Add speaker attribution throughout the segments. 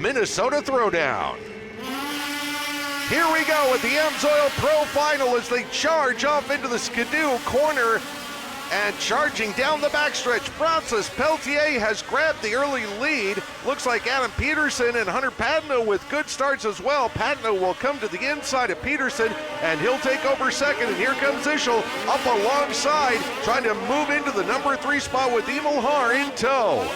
Speaker 1: Minnesota Throwdown. Here we go with the AMSOIL Pro Final as they charge off into the Skidoo corner. And charging down the backstretch, Francis Pelletier has grabbed the early lead. Looks like Adam Peterson and Hunter Patino with good starts as well. Patino will come to the inside of Peterson, and he'll take over second. And here comes Ischel up alongside, trying to move into the number 3 spot with Emil Haar in tow.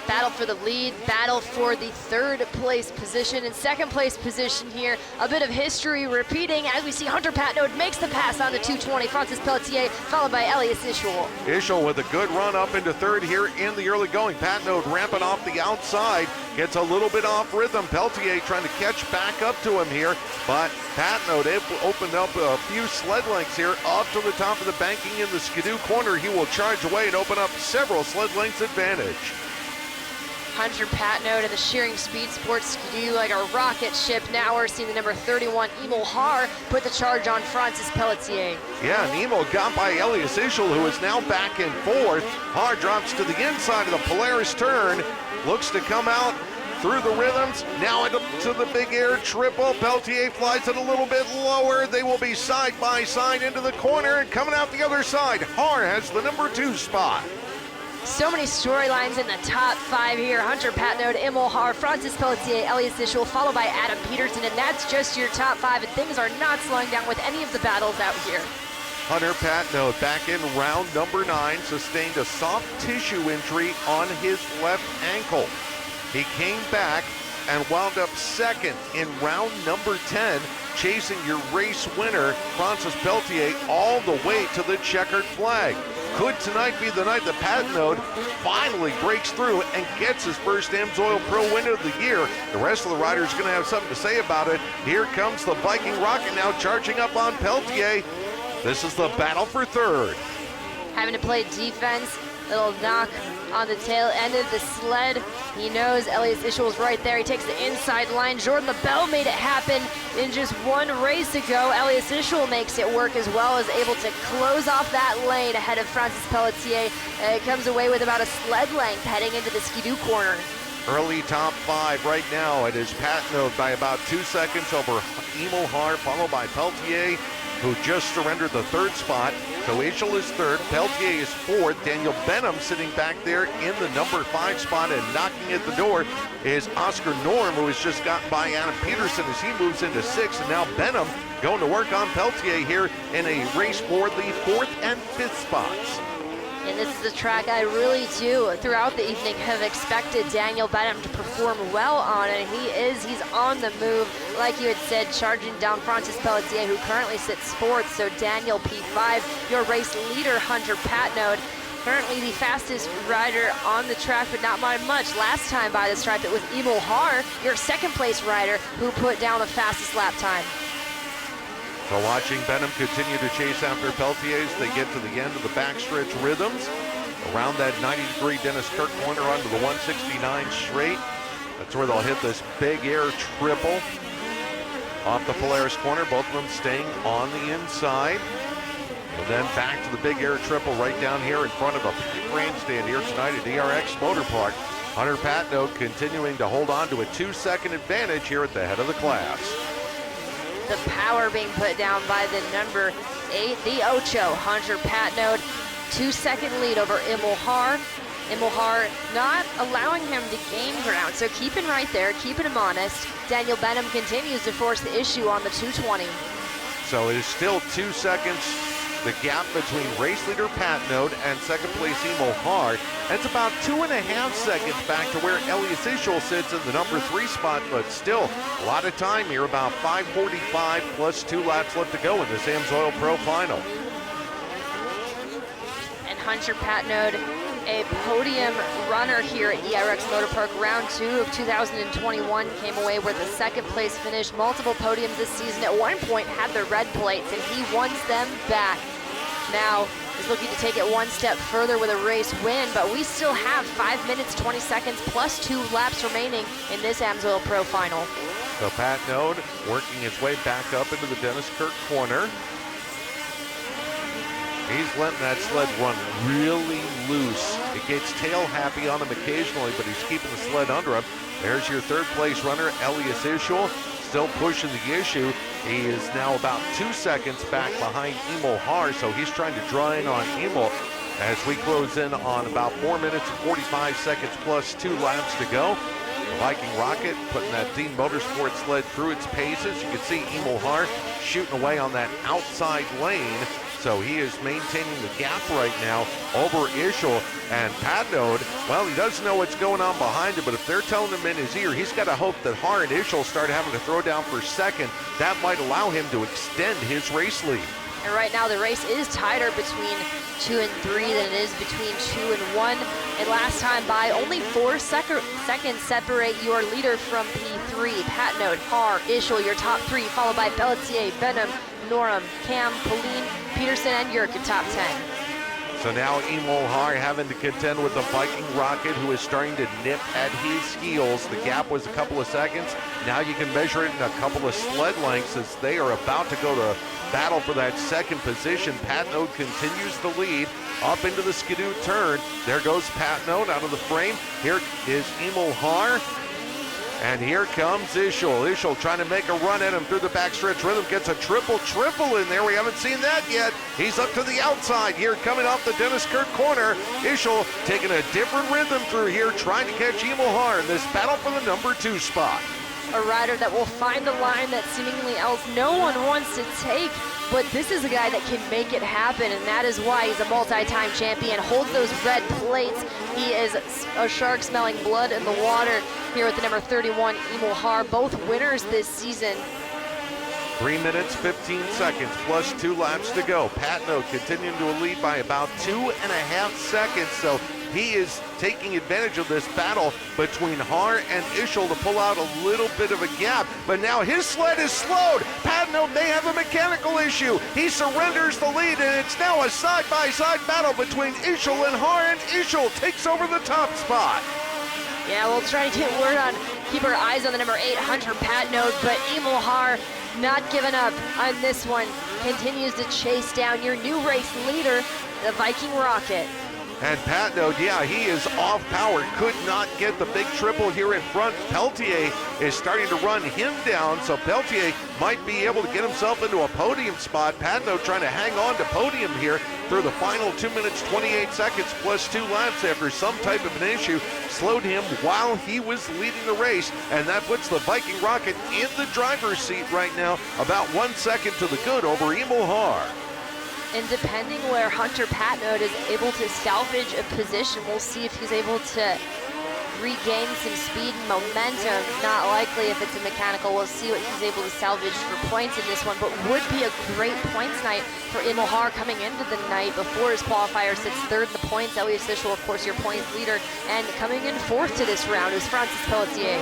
Speaker 2: Battle for the lead, battle for the third place position and second place position here. A bit of history repeating as we see Hunter Patino makes the pass on the 220. Francis Pelletier followed by Elias Ischel.
Speaker 1: Ischel with a good run up into third here in the early going. Patino ramping off the outside, gets a little bit off rhythm. Pelletier trying to catch back up to him here, but Patino, they've opened up a few sled lengths here up to the top of the banking in the Skidoo corner. He will charge away and open up several sled lengths advantage.
Speaker 2: Hunter Patino to the Shearing Speed Sports Skidoo like a rocket ship. Now we're seeing the number 31, Emil Haar, put the charge on Francis Pelletier.
Speaker 1: Yeah, and Emil got by Elias Ischel, who is now back in fourth. Haar drops to the inside of the Polaris turn, looks to come out through the rhythms, now into the big air triple. Pelletier flies it a little bit lower. They will be side by side into the corner, and coming out the other side, Haar has the number 2 spot.
Speaker 2: So many storylines in the top 5 here. Hunter Patino, Emil Haar, Francis Pelletier, Elias Ischel, followed by Adam Peterson, and that's just your top 5, and things are not slowing down with any of the battles out here.
Speaker 1: Hunter Patino back in round number 9, sustained a soft tissue injury on his left ankle. He came back and wound up second in round number 10, chasing your race winner, Francis Pelletier, all the way to the checkered flag. Could tonight be the night that Patino finally breaks through and gets his first AMSOIL Pro win of the year? The rest of the riders are going to have something to say about it. Here comes the Viking Rocket now charging up on Pelletier. This is the battle for third.
Speaker 2: Having to play defense, little knock on the tail end of the sled. He knows Elias Ischel is right there. He takes the inside line. Jordan LaBelle made it happen in just one race ago. Elias Ischel makes it work as well, is able to close off that lane ahead of Francis Pelletier. It comes away with about a sled length heading into the Skidoo corner.
Speaker 1: Early top 5 right now. It is Patino by about 2 seconds over Emil Haar, followed by Pelletier, who just surrendered the 3rd spot. So Ischel is 3rd, Pelletier is 4th. Daniel Benham sitting back there in the number 5 spot, and knocking at the door is Oscar Norm, who has just gotten by Adam Peterson as he moves into 6th. And now Benham going to work on Pelletier here in a race for the 4th and 5th spots.
Speaker 2: And this is a track I really do, throughout the evening, have expected Daniel Benham to perform well on, and he's on the move. Like you had said, charging down Francis Pelletier, who currently sits 4th, so Daniel P5, your race leader, Hunter Patino, currently the fastest rider on the track, but not by much. Last time by the stripe, it was Emil Haar, your 2nd place rider, who put down the fastest lap time.
Speaker 1: So watching Benham continue to chase after Pelletier as they get to the end of the backstretch rhythms. Around that 90-degree Dennis Kirk corner onto the 169 straight. That's where they'll hit this big air triple. Off the Polaris corner, both of them staying on the inside. And then back to the big air triple right down here in front of a grandstand here tonight at ERX Motor Park. Hunter Patino continuing to hold on to a 2-second advantage here at the head of the class.
Speaker 2: The power being put down by the number 8, the Ocho, Hunter Patino. 2-second lead over Emil Haar. Emil Haar not allowing him to gain ground, so keeping right there, keeping him honest. Daniel Benham continues to force the issue on the 220.
Speaker 1: So it is still 2 seconds, the gap between race leader Patino and 2nd place Emil Haar. It's about 2.5 seconds back to where Elias Ischel sits in the number 3 spot, but still a lot of time here, about 5:45 plus 2 laps left to go in this AMSOIL Pro Final.
Speaker 2: And Hunter Patino, a podium runner here at ERX Motor Park. Round 2 of 2021 came away with a 2nd place finish. Multiple podiums this season. At one point had the red plates, and he wants them back. Now is looking to take it one step further with a race win, but we still have 5 minutes, 20 seconds plus 2 laps remaining in this AMSOIL Pro Final.
Speaker 1: So Patino working his way back up into the Dennis Kirk corner. He's letting that sled run really loose It gets tail happy on him occasionally, but he's keeping the sled under him. There's your third place runner, Elias Ischel, still pushing the issue. He is now about 2 seconds back behind Emil Haar, so he's trying to draw in on Emil as we close in on about 4 minutes and 45 seconds plus 2 laps to go. The Viking Rocket putting that Dean Motorsport sled through its paces. You can see Emil Haar shooting away on that outside lane. So he is maintaining the gap right now over Ischel. And Patnode, well, he doesn't know what's going on behind him, but if they're telling him in his ear, he's got to hope that Haar and Ischel start having to throw down for second. That might allow him to extend his race lead.
Speaker 2: And right now the race is tighter between 2 and 3 than it is between 2 and 1. And last time by, only 4 seconds separate your leader from P3. Patnode, Haar, Ischel, your top 3, followed by Pelletier, Benham, Norum, Cam, Pauline, Peterson, and Yerk in top 10.
Speaker 1: So now Emil Haar having to contend with the Viking Rocket, who is starting to nip at his heels. The gap was a couple of seconds. Now you can measure it in a couple of sled lengths as they are about to go to battle for that second position. Patnode continues to lead up into the skidoo turn. There goes Patnode out of the frame. Here is Emil Haar. And here comes Ischel. Ischel trying to make a run at him through the backstretch rhythm. Gets a triple in there. We haven't seen that yet. He's up to the outside here coming off the Dennis Kirk corner. Ischel taking a different rhythm through here, trying to catch Emil Haar in this battle for the number 2 spot.
Speaker 2: A rider that will find a line that seemingly else no one wants to take. But this is a guy that can make it happen, and that is why he's a multi-time champion. Holds those red plates. He is a shark smelling blood in the water here with the number 31, Emil Haar, both winners this season.
Speaker 1: 3 minutes, 15 seconds, plus 2 laps to go. Patnode continuing to lead by about 2.5 seconds, so he is taking advantage of this battle between Haar and Ischel to pull out a little bit of a gap. But now his sled is slowed. Patnode may have a mechanical issue. He surrenders the lead, and it's now a side-by-side battle between Ischel and Haar, and Ischel takes over the top spot.
Speaker 2: Yeah, we'll try to get word on, keep our eyes on the number 8, Hunter Patnode, but Emil Haar not giving up on this one. Continues to chase down your new race leader, the Viking Rocket.
Speaker 1: And Patnode, yeah, he is off power, could not get the big triple here in front. Pelletier is starting to run him down, so Pelletier might be able to get himself into a podium spot. Patnode trying to hang on to podium here through the final 2 minutes, 28 seconds, plus 2 laps after some type of an issue slowed him while he was leading the race, and that puts the Viking Rocket in the driver's seat right now, about 1 second to the good over Emil Haar.
Speaker 2: And depending where Hunter Patnode is able to salvage a position, we'll see if he's able to regain some speed and momentum. Not likely if it's a mechanical. We'll see what he's able to salvage for points in this one, but would be a great points night for Emil Haar coming into the night. Before his qualifier sits third in the points. Elias Ischel, of course, your points leader, and coming in fourth to this round is Francis Pelletier.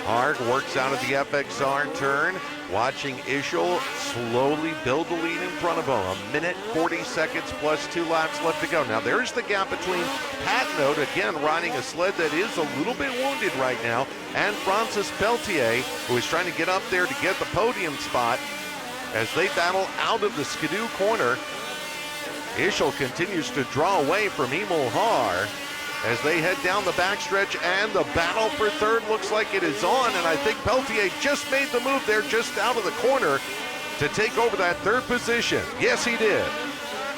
Speaker 1: Haar works out of the FXR turn, watching Ischel slowly build the lead in front of him. 1 minute, 40 seconds, plus 2 laps left to go. Now there's the gap between Patnode, again riding a sled that is a little bit wounded right now, and Francis Pelletier, who is trying to get up there to get the podium spot as they battle out of the skidoo corner. Ischel continues to draw away from Emil Haar as they head down the backstretch, and the battle for third looks like it is on, and I think Pelletier just made the move there just out of the corner to take over that third position. Yes, he did.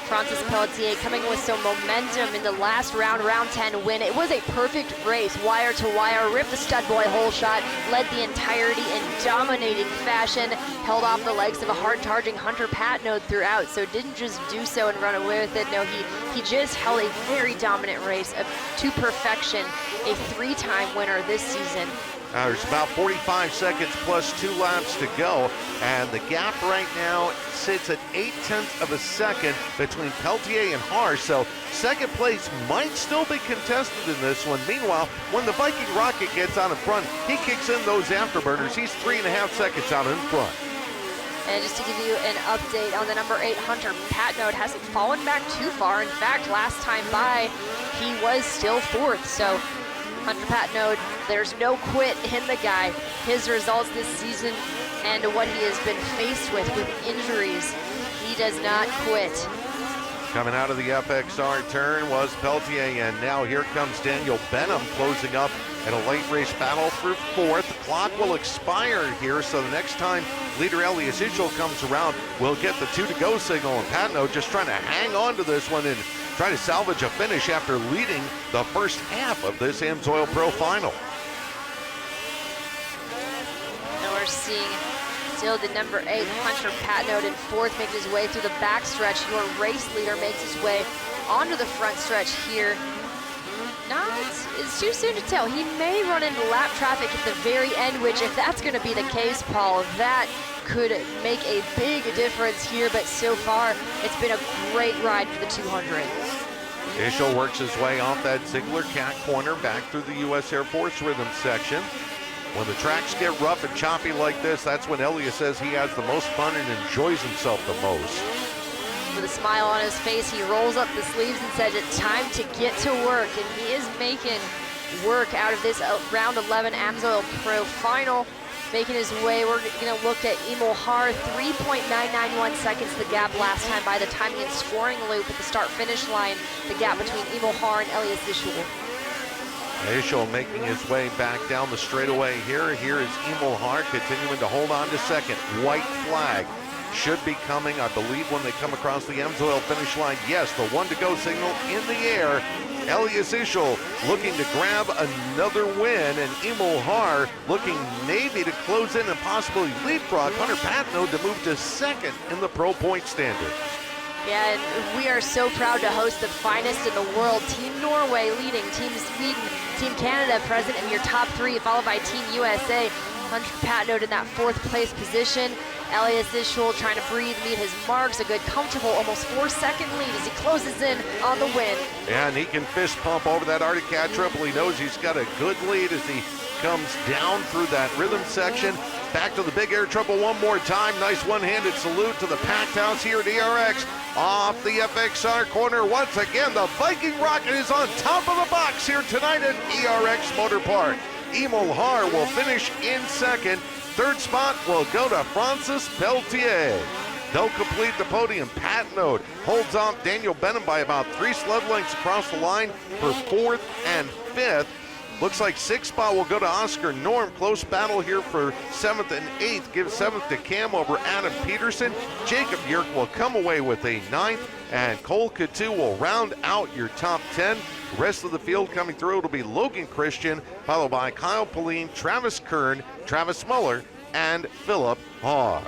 Speaker 2: Francis Pelletier coming with some momentum in the last round, round 10 win. It was a perfect race, wire to wire, ripped the stud boy hole shot, led the entirety in dominating fashion, held off the legs of a hard-charging Hunter Patnode throughout, so didn't just do so and run away with it. No, he just held a very dominant race to perfection, a 3-time winner this season.
Speaker 1: There's about 45 seconds plus 2 laps to go, and the gap right now sits at 0.8 of a second between Pelletier and Haar, so second place might still be contested in this one. Meanwhile, when the Viking Rocket gets out in front, he kicks in those afterburners. He's 3.5 seconds out in front.
Speaker 2: And just to give you an update on the number 8, Hunter Patnode hasn't fallen back too far. In fact, last time by, he was still fourth, so Hunter Patnode, there's no quit in the guy. His results this season and what he has been faced with injuries, he does not quit.
Speaker 1: Coming out of the FXR turn was Peltier, and now here comes Daniel Benham closing up in a late race battle for fourth. The clock will expire here, so the next time leader Elias Ischel comes around, we'll get the 2-to-go signal, and Patno just trying to hang on to this one and try to salvage a finish after leading the first half of this AMSOIL Pro Final.
Speaker 2: And we're seeing still the number 8, Hunter Patnode in fourth, making his way through the backstretch. Your race leader makes his way onto the front stretch here. No, it's too soon to tell. He may run into lap traffic at the very end, which if that's going to be the case, Paul, that could make a big difference here. But so far, it's been a great ride for the 200.
Speaker 1: Ischel works his way off that Ziegler Cat corner back through the U.S. Air Force rhythm section. When the tracks get rough and choppy like this, that's when Elias says he has the most fun and enjoys himself the most.
Speaker 2: With a smile on his face, he rolls up the sleeves and says it's time to get to work. And he is making work out of this round 11 AMSOIL Pro Final. Making his way, we're going to look at Emil Haar, 3.991 seconds the gap last time by the timing and scoring loop at the start-finish line. The gap between Emil Haar and Elias Ischel.
Speaker 1: Ischel making his way back down the straightaway here. Here is Emil Haar continuing to hold on to second. White flag should be coming, I believe, when they come across the AMSOIL finish line. Yes, the 1-to-go signal in the air. Elias Ischel looking to grab another win, and Emil Haar looking maybe to close in and possibly leapfrog Hunter Patnode to move to second in the pro point standard.
Speaker 2: Yeah, and we are so proud to host the finest in the world. Team Norway leading, Team Sweden, Team Canada present in your top 3, followed by Team USA. Hunter Patnode in that 4th place position. Elias Ischel trying to breathe, meet his marks. A good, comfortable, almost 4-second lead as he closes in on the win.
Speaker 1: Yeah, and he can fist pump over that Arctic Cat triple. He knows he's got a good lead as he comes down through that rhythm section. Back to the big air triple one more time. Nice one-handed salute to the packed house here at ERX. Off the FXR corner once again. The Viking Rocket is on top of the box here tonight at ERX Motor Park. Emil Haar will finish in second. Third spot will go to Francis Peltier. They'll complete the podium. Patnode holds off Daniel Benham by about 3 sled lengths across the line for 4th and 5th. Looks like 6th spot will go to Oscar Norm. Close battle here for 7th and 8th. Give 7th to Cam over Adam Peterson. Jacob Yerk will come away with a 9th. And Cole Coutu will round out your top 10. Rest of the field coming through, it'll be Logan Christian, followed by Kyle Pauline, Travis Kern, Travis Muller, and Philip Haar.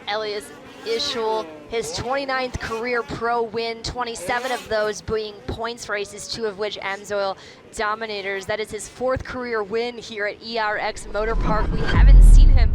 Speaker 2: Elias Ischel, his 29th career pro win, 27 of those being points races, 2 of which AMSOIL Dominators. That is his 4th career win here at ERX Motor Park. We haven't seen him